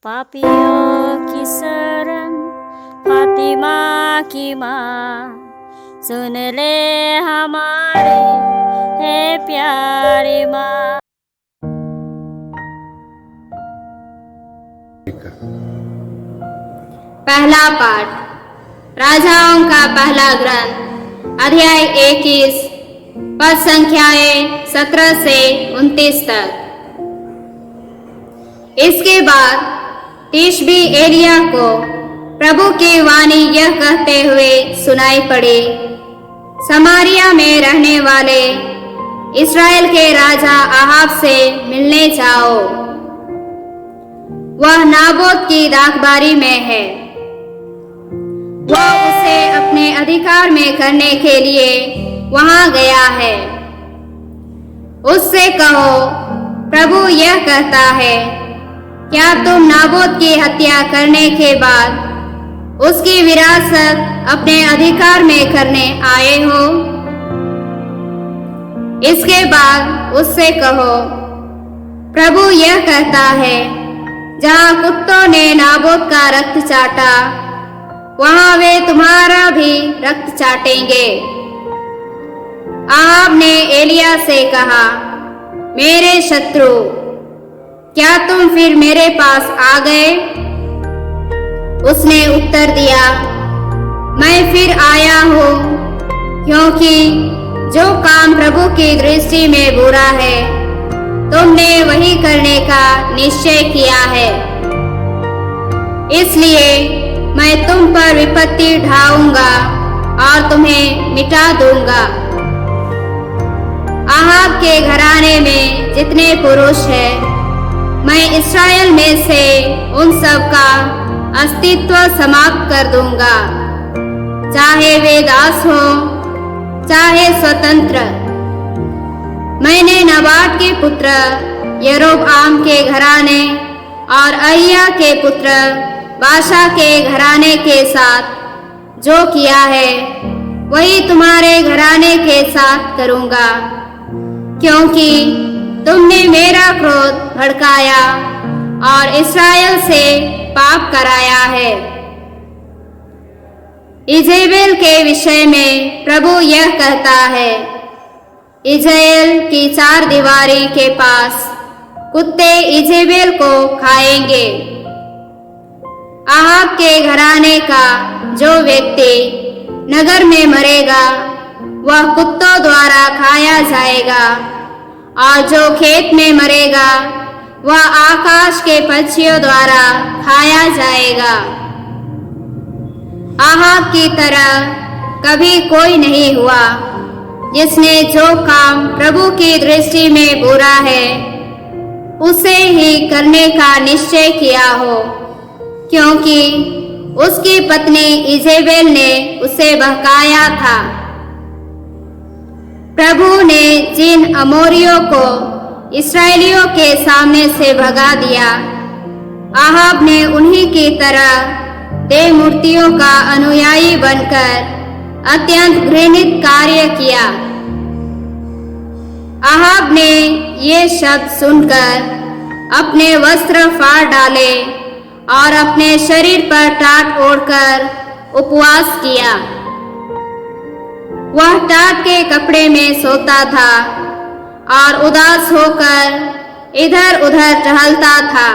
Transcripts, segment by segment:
पापियों की शरण फातिमा की माँ, सुन ले हमारी है प्यारी माँ। पहला पाठ राजाओं का पहला ग्रंथ अध्याय 21 पद संख्याएं 17 से 29 तक। इसके बाद तिशबी एलिया को प्रभु की वाणी यह कहते हुए सुनाई पड़ी, समारिया में रहने वाले इस्राएल के राजा आहाब से मिलने जाओ। वह नाबोत की दाखबारी में है। वह उसे अपने अधिकार में करने के लिए वहां गया है। उससे कहो, प्रभु यह कहता है, क्या तुम नाबोत की हत्या करने के बाद उसकी विरासत अपने अधिकार में करने आए हो? इसके बाद उससे कहो, प्रभु यह कहता है, जहां कुत्तों ने नाबोत का रक्त चाटा, वहां वे तुम्हारा भी रक्त चाटेंगे। आहाब ने एलिया से कहा, मेरे शत्रु, क्या तुम फिर मेरे पास आ गए? उसने उत्तर दिया, मैं फिर आया हूँ, क्योंकि जो काम प्रभु की दृष्टि में बुरा है, तुमने वही करने का निश्चय किया है। इसलिए मैं तुम पर विपत्ति ढाऊंगा और तुम्हें मिटा दूंगा। आहाब के घराने में जितने पुरुष हैं, मैं इस्राएल में से उन सब का अस्तित्व समाप्त कर दूंगा, चाहे वे दास हो चाहे स्वतंत्र। मैंने नबाट के पुत्र यरोबआम के घराने और अहिया के पुत्र बाशा के घराने के साथ जो किया है, वही तुम्हारे घराने के साथ करूंगा, क्योंकि तुमने मेरा क्रोध भड़काया और इस्राएल से पाप कराया है। इजेबेल के विषय में प्रभु यह कहता है, इज़राइल की चार दीवारी के पास कुत्ते इजेबेल को खाएंगे। आहाब के घराने का जो व्यक्ति नगर में मरेगा, वह कुत्तों द्वारा खाया जाएगा, और जो खेत में मरेगा, वह आकाश के पक्षियों द्वारा खाया जाएगा। आहाब की तरह कभी कोई नहीं हुआ, जिसने जो काम प्रभु की दृष्टि में बुरा है, उसे ही करने का निश्चय किया हो, क्योंकि उसकी पत्नी इजेबेल ने उसे बहकाया था। प्रभु ने जिन अमोरियों को इस्राएलियों के सामने से भगा दिया, आहाब ने उन्हीं की तरह देव मूर्तियों का अनुयायी बनकर अत्यंत घृणित कार्य किया। आहाब ने ये शब्द सुनकर अपने वस्त्र फाड़ डाले और अपने शरीर पर टाट ओढ़कर उपवास किया। वह टाट के कपड़े में सोता था और उदास होकर इधर उधर टहलता था।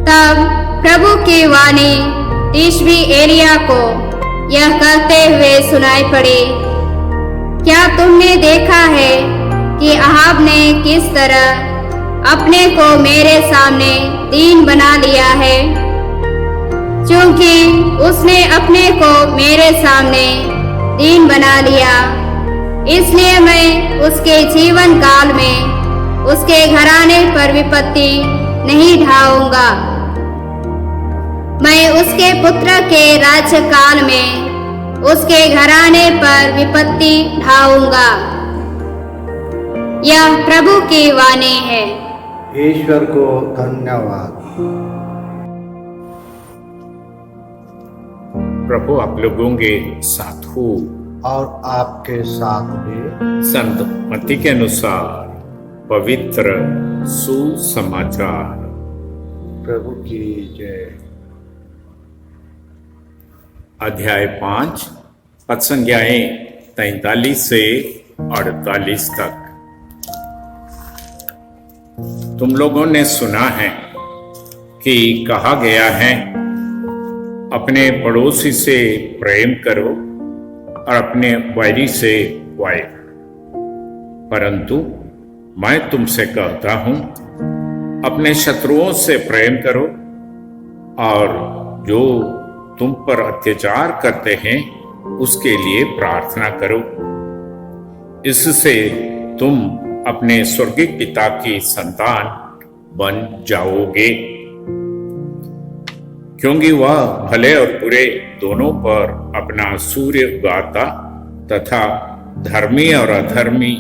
तब प्रभु की वाणी तिशबी एलिया को यह कहते हुए सुनाई पड़ी, क्या तुमने देखा है कि आहाब ने किस तरह अपने को मेरे सामने दीन बना लिया है? क्योंकि उसने अपने को मेरे सामने दीन बना लिया, इसलिए मैं उसके जीवन काल में उसके घराने पर विपत्ति नहीं ढाऊंगा। मैं उसके पुत्र के राज्य काल में उसके घराने पर विपत्ति ढाऊंगा। यह प्रभु की वाणी है। ईश्वर को धन्यवाद। प्रभु आप लोगों के साथ हो और आपके साथ भी। संत मत्ती के अनुसार पवित्र सुसमाचार। प्रभु की जय। अध्याय 5 पद संज्ञाएं 43 से 48 तक। तुम लोगों ने सुना है कि कहा गया है, अपने पड़ोसी से प्रेम करो और अपने वैरी से वैर। परंतु मैं तुमसे कहता हूं, अपने शत्रुओं से प्रेम करो और जो तुम पर अत्याचार करते हैं उसके लिए प्रार्थना करो। इससे तुम अपने स्वर्गीय पिता की संतान बन जाओगे, क्योंकि वह भले और बुरे दोनों पर अपना सूर्य उगाता तथा धर्मी और अधर्मी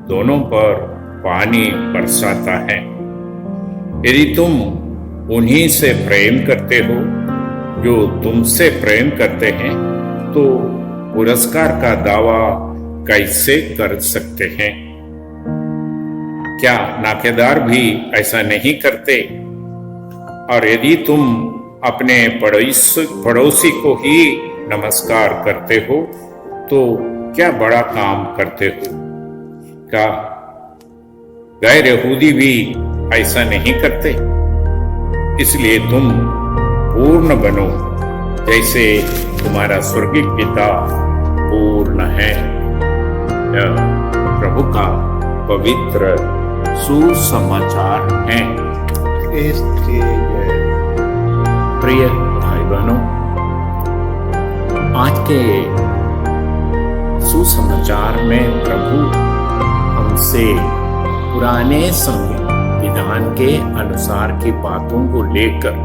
दोनों पर पानी बरसाता है। यदि तुम उन्हीं से प्रेम करते हो जो तुमसे प्रेम करते हैं, तो पुरस्कार का दावा कैसे कर सकते हैं? क्या नाकेदार भी ऐसा नहीं करते? और यदि तुम अपने पड़ोसी को ही नमस्कार करते हो, तो क्या बड़ा काम करते हो? क्या गैर यहूदी भी ऐसा नहीं करते? इसलिए तुम पूर्ण बनो जैसे तुम्हारा स्वर्गीय पिता पूर्ण है। यह प्रभु का पवित्र सुसमाचार है। इसकी जय। प्रिय भाई बहनों, आज के सुसमाचार में प्रभु हमसे पुराने संविधान के अनुसार की बातों को लेकर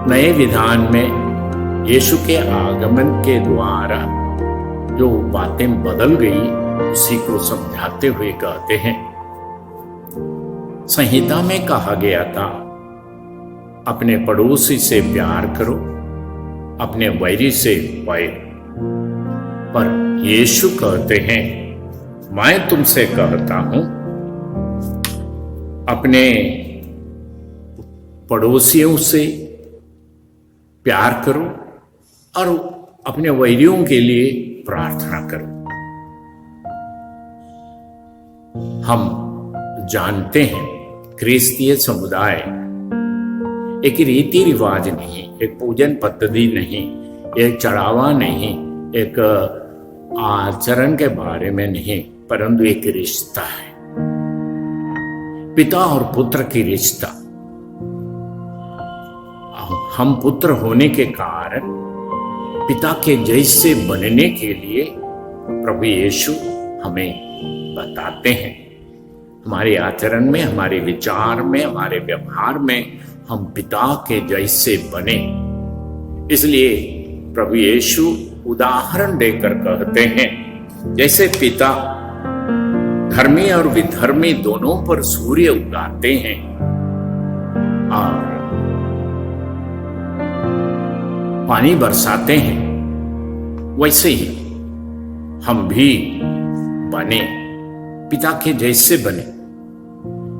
नए विधान में यीशु के आगमन के द्वारा जो बातें बदल गई उसी को समझाते हुए कहते हैं। संहिता में कहा गया था, अपने पड़ोसी से प्यार करो, अपने वैरी से वैर। पर यीशु कहते हैं, मैं तुमसे कहता हूं, अपने पड़ोसियों से प्यार करो और अपने वैरियों के लिए प्रार्थना करो। हम जानते हैं क्रिस्तीय समुदाय एक रीति रिवाज नहीं, एक पूजन पद्धति नहीं, एक चढ़ावा नहीं, एक आचरण के बारे में नहीं, परंतु एक रिश्ता है, पिता और पुत्र की रिश्ता। हम पुत्र होने के कारण पिता के जैसे बनने के लिए प्रभु यीशु हमें बताते हैं। हमारे आचरण में, हमारे विचार में, हमारे व्यवहार में हम पिता के जैसे बने। इसलिए प्रभु यीशु उदाहरण देकर कहते हैं, जैसे पिता धर्मी और विधर्मी दोनों पर सूर्य उगाते हैं और पानी बरसाते हैं, वैसे ही हम भी बने, पिता के जैसे बने।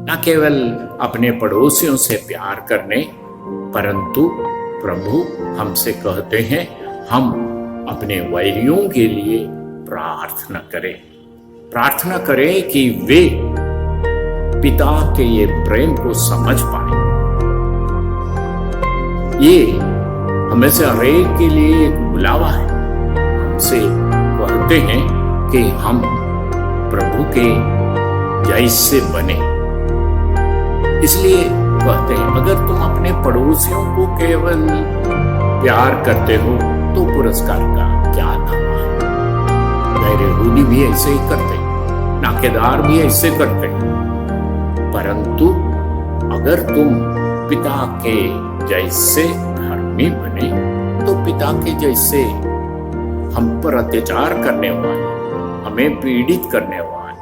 न केवल अपने पड़ोसियों से प्यार करने, परंतु प्रभु हमसे कहते हैं हम अपने वैरियों के लिए प्रार्थना करें। प्रार्थना करें कि वे पिता के ये प्रेम को समझ पाए। ये हमें से हरेक के लिए एक बुलावा है। हमसे कहते हैं कि हम प्रभु के जैसे बने। इसलिए कहते हैं, अगर तुम अपने पड़ोसियों को केवल प्यार करते हो तो पुरस्कार का क्या दावा है? गैर यहूदी भी ऐसे ही करते, नाकेदार भी ऐसे करते। परंतु अगर तुम पिता के जैसे धर्मी बने, तो पिता के जैसे हम पर अत्याचार करने वाले, हमें पीड़ित करने वाले,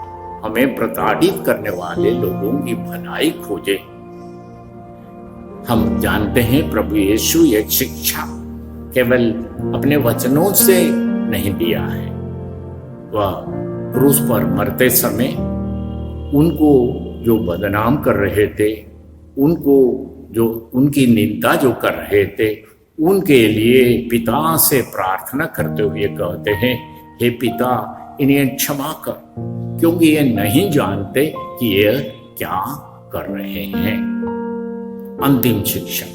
हमें प्रताड़ित करने वाले लोगों की भलाई खोजे। हम जानते हैं प्रभु यीशु एक शिक्षा केवल अपने वचनों से नहीं दिया है। वह क्रूस पर मरते समय उनको जो बदनाम कर रहे थे, उनको जो उनकी निंदा जो कर रहे थे उनके लिए पिता से प्रार्थना करते हुए कहते हैं, हे पिता इन्हें क्षमा कर, क्योंकि ये नहीं जानते कि ये क्या कर रहे हैं। अंतिम शिक्षा,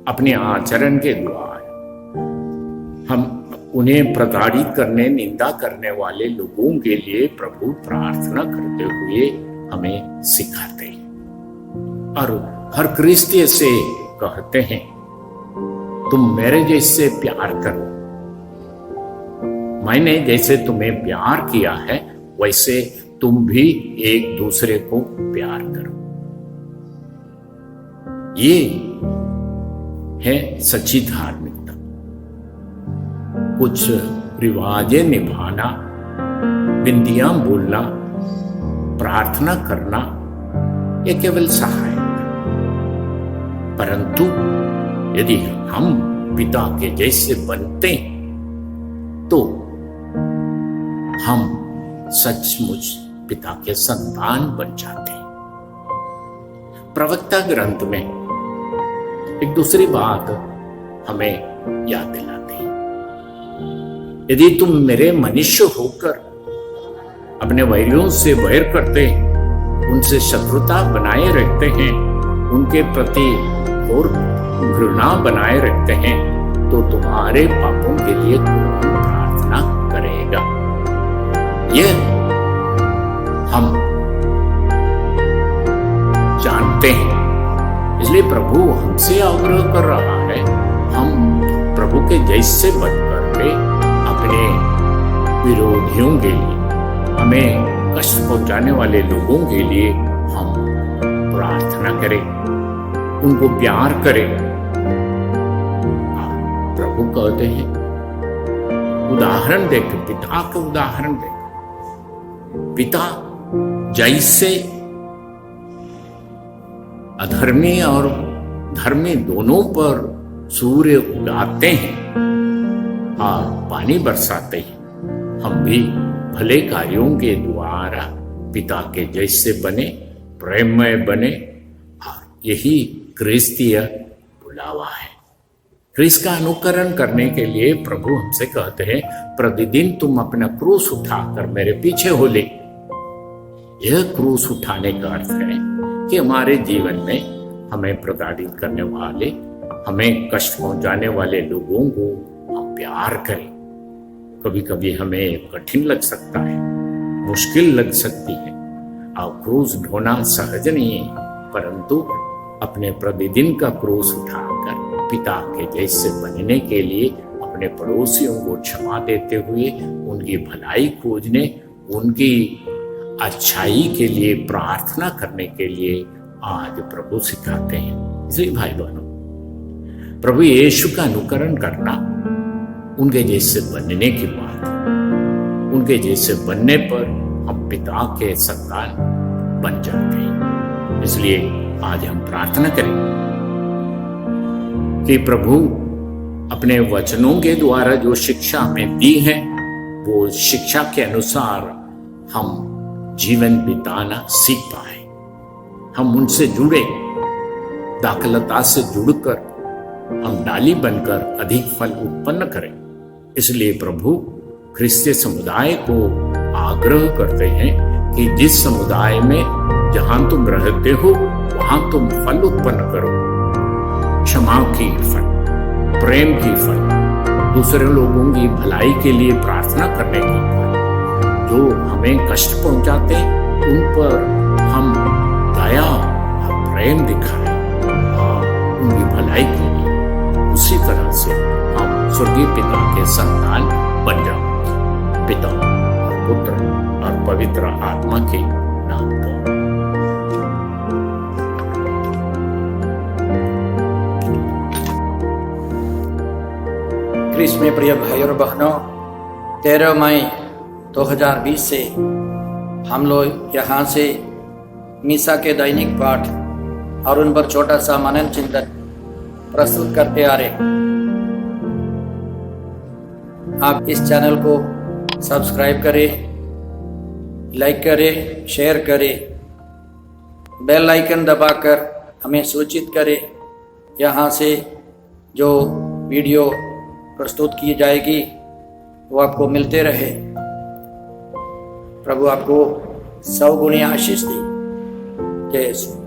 अपने आचरण के द्वारा हम उन्हें प्रताड़ित करने, निंदा करने वाले लोगों के लिए प्रभु प्रार्थना करते हुए हमें सिखाते हैं और हर क्रिस्तीय से कहते हैं, तुम मेरे जैसे प्यार करो, मैंने जैसे तुम्हें प्यार किया है वैसे तुम भी एक दूसरे को प्यार करो। ये है सच्ची धार्मिकता। कुछ रिवाजें निभाना, बिंदियां बोलना, प्रार्थना करना ये केवल सहायक, परंतु यदि हम पिता के जैसे बनते तो हम सचमुच पिता के संतान बन जाते हैं। प्रवक्ता ग्रंथ में एक दूसरी बात हमें याद दिलाते हैं, यदि तुम मेरे मनुष्य होकर अपने वैरियों से वैर करते, उनसे शत्रुता बनाए रखते हैं, उनके प्रति और घृणा बनाए रखते हैं, तो तुम्हारे पापों के लिए कौन प्रार्थना करेगा। यह हम जानते हैं, इसलिए प्रभु हमसे आग्रह कर रहा है, हम प्रभु के जैसे बन करके अपने विरोधियों के लिए, हमें कष्ट पहुंचाने वाले लोगों के लिए हम प्रार्थना करें, उनको प्यार करें। प्रभु कहते हैं, उदाहरण देकर, पिता का उदाहरण देकर, पिता जैसे अधर्मी और धर्मी दोनों पर सूर्य उगाते हैं और पानी बरसाते हैं, हम भी भले कार्यों के द्वारा पिता के जैसे बने, प्रेममय बने, और यही क्रिस्तीय बुलावा है। क्रिस्त का अनुकरण करने के लिए प्रभु हमसे कहते हैं, प्रतिदिन तुम अपना क्रूस उठाकर मेरे पीछे हो ले। यह क्रूस उठाने का अर्थ है कि हमारे जीवन में हमें प्रताड़ित करने वाले, हमें कष्ट पहुंचाने वाले लोगों को हम प्यार करें। कभी कभी हमें कठिन लग सकता है, मुश्किल लग सकती है, और क्रूस ढोना सहज नहीं है, परंतु अपने प्रतिदिन का क्रूस उठाकर पिता के जैसे बनने के लिए अपने पड़ोसियों को क्षमा देते हुए, उनकी भलाई खोजने, उनकी अच्छाई के लिए प्रार्थना करने के लिए आज प्रभु सिखाते हैं। इसलिए भाई बहनों, प्रभु यीशु का अनुकरण करना उनके जैसे बनने की बात है। उनके जैसे बनने पर हम पिता के संतान बन जाते हैं। इसलिए आज हम प्रार्थना करें कि प्रभु अपने वचनों के द्वारा जो शिक्षा हमें दी है, वो शिक्षा के अनुसार हम जीवन बिताना सीख पाए, हम उनसे जुड़े, दाखलता से जुड़कर हम डाली बनकर अधिक फल उत्पन्न करें। इसलिए प्रभु क्रिस्तीय समुदाय को आग्रह करते हैं कि जिस समुदाय में जहां तुम रहते हो वहां तुम फल उत्पन्न करो, क्षमा की फल, प्रेम की फल, दूसरे लोगों की भलाई के लिए प्रार्थना करने की फल, जो हमें कष्ट पहुंचाते उन पर हम दया और प्रेम दिखाएं और उनकी भलाई के लिए, उसी तरह से हम स्वर्गीय पिता के संतान बन जाएंगे। पिता और पुत्र और पवित्र आत्मा के नाम पर। क्रिस्त में प्रिय भाई और बहनों, 13 मई 2020 से हम लोग यहाँ से मीसा के दैनिक पाठ और उन पर छोटा सा मनन चिंतन प्रस्तुत करते आ रहे। आप इस चैनल को सब्सक्राइब करें, लाइक करें, शेयर करें, बेल आइकन दबाकर हमें सूचित करें। यहाँ से जो वीडियो प्रस्तुत की जाएगी वो आपको मिलते रहे। प्रभु आपको 100 गुनी आशीष दी। जय यीशु।